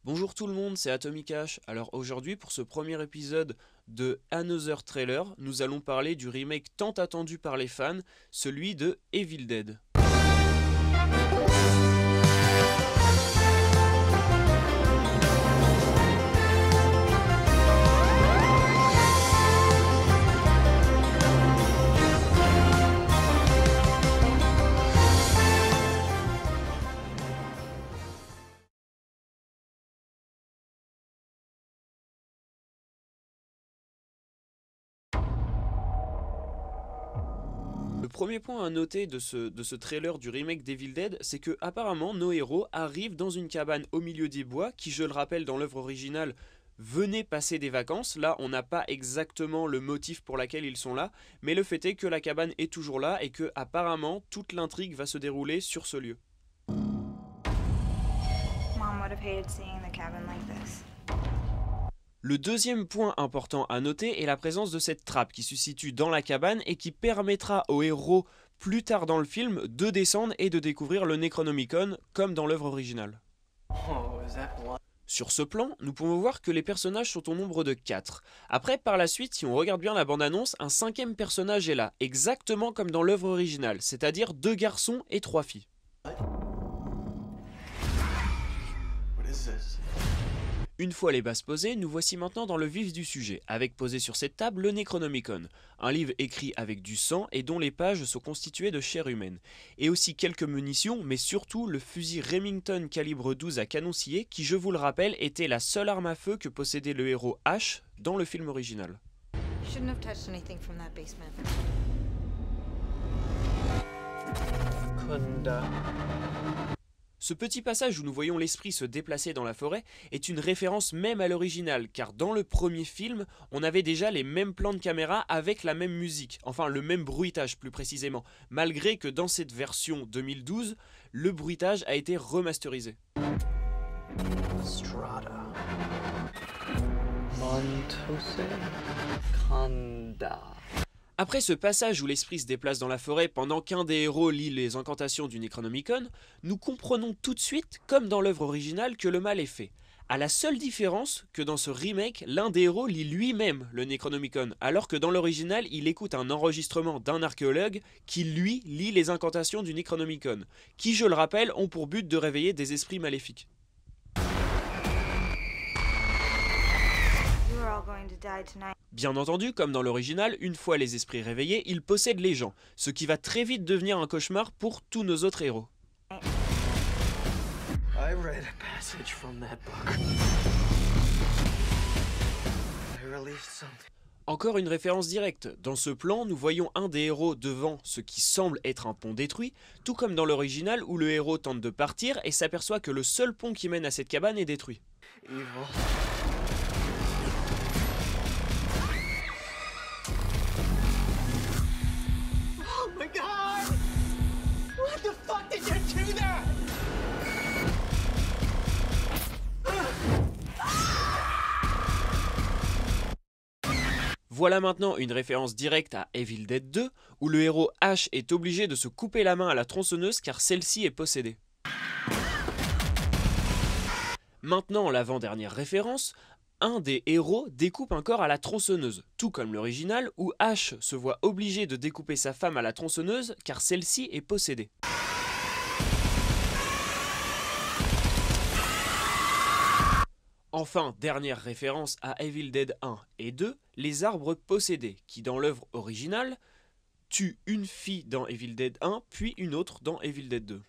Bonjour tout le monde, c'est Atomicash. Alors aujourd'hui, pour ce premier épisode de Another Trailer, nous allons parler du remake tant attendu par les fans, celui de Evil Dead. Le premier point à noter de ce trailer du remake d'Evil Dead, c'est que apparemment nos héros arrivent dans une cabane au milieu des bois qui, je le rappelle, dans l'œuvre originale, venaient passer des vacances. Là, on n'a pas exactement le motif pour lequel ils sont là, mais le fait est que la cabane est toujours là et que apparemment toute l'intrigue va se dérouler sur ce lieu. Mom would have hated seeing the cabin like this. Le deuxième point important à noter est la présence de cette trappe qui se situe dans la cabane et qui permettra aux héros plus tard dans le film de descendre et de découvrir le Necronomicon comme dans l'œuvre originale. Sur ce plan, nous pouvons voir que les personnages sont au nombre de 4. Après, par la suite, si on regarde bien la bande-annonce, un 5e personnage est là, exactement comme dans l'œuvre originale, c'est-à-dire 2 garçons et 3 filles. Une fois les bases posées, nous voici maintenant dans le vif du sujet, avec posé sur cette table le Necronomicon, un livre écrit avec du sang et dont les pages sont constituées de chair humaine, et aussi quelques munitions, mais surtout le fusil Remington calibre 12 à canon scié qui, je vous le rappelle, était la seule arme à feu que possédait le héros Ash dans le film original. Shouldn't have touched anything from that basement. Ce petit passage où nous voyons l'esprit se déplacer dans la forêt est une référence même à l'original, car dans le premier film, on avait déjà les mêmes plans de caméra avec la même musique, enfin le même bruitage plus précisément, malgré que dans cette version 2012, le bruitage a été remasterisé. Strada. Montose. Kanda. Après ce passage où l'esprit se déplace dans la forêt pendant qu'un des héros lit les incantations du Necronomicon, nous comprenons tout de suite, comme dans l'œuvre originale, que le mal est fait. À la seule différence que dans ce remake, l'un des héros lit lui-même le Necronomicon, alors que dans l'original, il écoute un enregistrement d'un archéologue qui, lui, lit les incantations du Necronomicon, qui, je le rappelle, ont pour but de réveiller des esprits maléfiques. You were all going to die tonight. Bien entendu, comme dans l'original, une fois les esprits réveillés, ils possèdent les gens, ce qui va très vite devenir un cauchemar pour tous nos autres héros. I read a passage from that book. I released something. Encore une référence directe. Dans ce plan, nous voyons un des héros devant ce qui semble être un pont détruit, tout comme dans l'original où le héros tente de partir et s'aperçoit que le seul pont qui mène à cette cabane est détruit. Evil. Oh my god! What the fuck did you do that? Voilà maintenant une référence directe à Evil Dead 2, où le héros Ash est obligé de se couper la main à la tronçonneuse car celle-ci est possédée. Maintenant, l'avant-dernière référence, un des héros découpe un corps à la tronçonneuse, tout comme l'original où Ash se voit obligé de découper sa femme à la tronçonneuse car celle-ci est possédée. Enfin, dernière référence à Evil Dead 1 et 2, les arbres possédés, qui dans l'œuvre originale, tuent une fille dans Evil Dead 1, puis une autre dans Evil Dead 2.